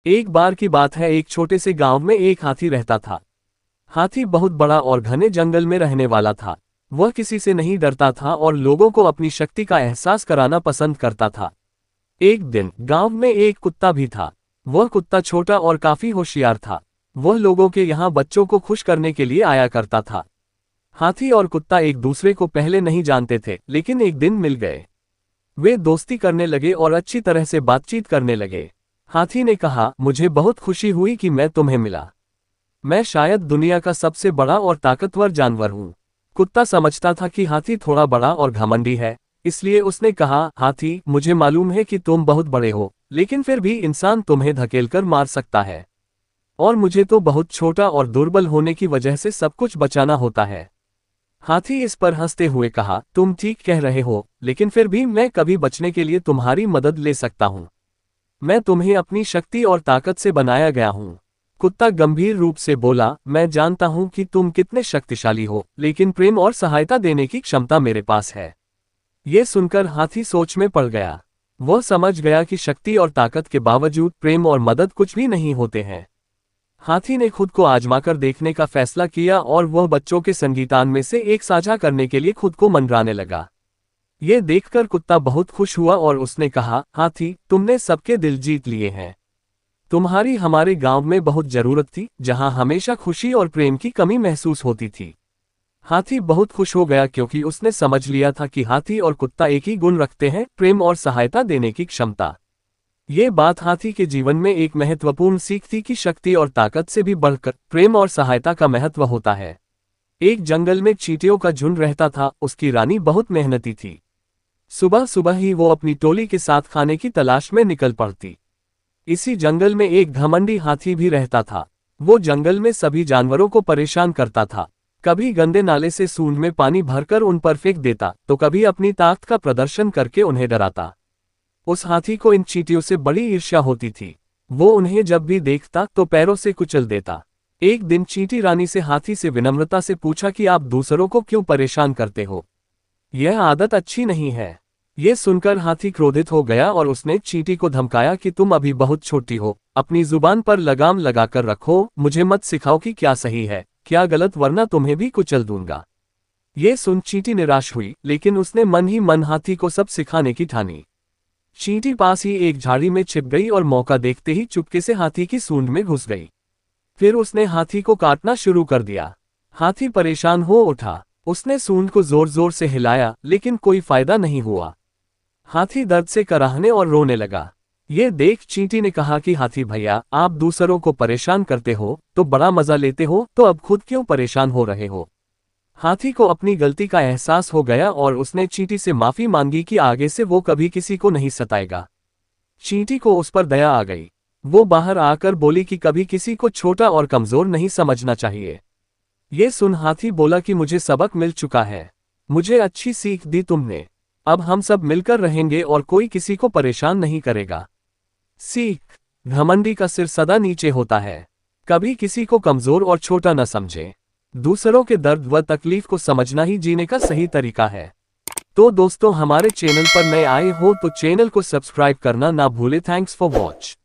एक बार की बात है, एक छोटे से गांव में एक हाथी रहता था। हाथी बहुत बड़ा और घने जंगल में रहने वाला था। वह किसी से नहीं डरता था और लोगों को अपनी शक्ति का एहसास कराना पसंद करता था। एक दिन गांव में एक कुत्ता भी था। वह कुत्ता छोटा और काफी होशियार था। वह लोगों के यहाँ बच्चों को खुश करने के लिए आया करता था। हाथी और कुत्ता एक दूसरे को पहले नहीं जानते थे, लेकिन एक दिन मिल गए। वे दोस्ती करने लगे और अच्छी तरह से बातचीत करने लगे। हाथी ने कहा, मुझे बहुत खुशी हुई कि मैं तुम्हें मिला। मैं शायद दुनिया का सबसे बड़ा और ताकतवर जानवर हूँ। कुत्ता समझता था कि हाथी थोड़ा बड़ा और घमंडी है, इसलिए उसने कहा, हाथी, मुझे मालूम है कि तुम बहुत बड़े हो, लेकिन फिर भी इंसान तुम्हें धकेलकर मार सकता है। और मुझे तो बहुत छोटा और दुर्बल होने की वजह से सब कुछ बचाना होता है। हाथी इस पर हंसते हुए कहा, तुम ठीक कह रहे हो, लेकिन फिर भी मैं कभी बचने के लिए तुम्हारी मदद ले सकता हूँ। मैं तुम्हें अपनी शक्ति और ताकत से बनाया गया हूँ। कुत्ता गंभीर रूप से बोला, मैं जानता हूँ कि तुम कितने शक्तिशाली हो, लेकिन प्रेम और सहायता देने की क्षमता मेरे पास है। ये सुनकर हाथी सोच में पड़ गया। वह समझ गया कि शक्ति और ताकत के बावजूद प्रेम और मदद कुछ भी नहीं होते हैं। हाथी ने खुद को आजमाकर देखने का फैसला किया और वह बच्चों के संगीतान में से एक साझा करने के लिए खुद को मनराने लगा। ये देखकर कुत्ता बहुत खुश हुआ और उसने कहा, हाथी, तुमने सबके दिल जीत लिए हैं। तुम्हारी हमारे गांव में बहुत जरूरत थी, जहां हमेशा खुशी और प्रेम की कमी महसूस होती थी। हाथी बहुत खुश हो गया क्योंकि उसने समझ लिया था कि हाथी और कुत्ता एक ही गुण रखते हैं, प्रेम और सहायता देने की क्षमता। ये बात हाथी के जीवन में एक महत्वपूर्ण सीख थी कि शक्ति और ताकत से भी बढ़कर प्रेम और सहायता का महत्व होता है। एक जंगल में चींटियों का झुंड रहता था। उसकी रानी बहुत मेहनती थी। सुबह सुबह ही वो अपनी टोली के साथ खाने की तलाश में निकल पड़ती। इसी जंगल में एक घमंडी हाथी भी रहता था। वो जंगल में सभी जानवरों को परेशान करता था। कभी गंदे नाले से सूंड में पानी भरकर उन पर फेंक देता, तो कभी अपनी ताकत का प्रदर्शन करके उन्हें डराता। उस हाथी को इन चींटियों से बड़ी ईर्ष्या होती थी। वो उन्हें जब भी देखता तो पैरों से कुचल देता। एक दिन चींटी रानी से हाथी से विनम्रता से पूछा कि आप दूसरों को क्यों परेशान करते हो? यह आदत अच्छी नहीं है। ये सुनकर हाथी क्रोधित हो गया और उसने चींटी को धमकाया कि तुम अभी बहुत छोटी हो, अपनी जुबान पर लगाम लगाकर रखो, मुझे मत सिखाओ कि क्या सही है, क्या गलत, वरना तुम्हें भी कुचल दूंगा। ये सुन चींटी निराश हुई, लेकिन उसने मन ही मन हाथी को सब सिखाने की ठानी। चींटी पास ही एक झाड़ी में छिप गई और मौका देखते ही चुपके से हाथी की सूंड में घुस गई। फिर उसने हाथी को काटना शुरू कर दिया। हाथी परेशान हो उठा। उसने सूंड को जोर जोर से हिलाया, लेकिन कोई फायदा नहीं हुआ। हाथी दर्द से कराहने और रोने लगा। ये देख चींटी ने कहा कि हाथी भैया, आप दूसरों को परेशान करते हो तो बड़ा मजा लेते हो, तो अब खुद क्यों परेशान हो रहे हो? हाथी को अपनी गलती का एहसास हो गया और उसने चींटी से माफी मांगी कि आगे से वो कभी किसी को नहीं सताएगा। चींटी को उस पर दया आ गई। वो बाहर आकर बोली कि कभी किसी को छोटा और कमजोर नहीं समझना चाहिए। ये सुन हाथी बोला कि मुझे सबक मिल चुका है, मुझे अच्छी सीख दी तुमने। अब हम सब मिलकर रहेंगे और कोई किसी को परेशान नहीं करेगा। सीख, घमंडी का सिर सदा नीचे होता है। कभी किसी को कमजोर और छोटा न समझे। दूसरों के दर्द व तकलीफ को समझना ही जीने का सही तरीका है। तो दोस्तों, हमारे चैनल पर नए आए हो तो चैनल को सब्सक्राइब करना ना भूले। Thanks for watch.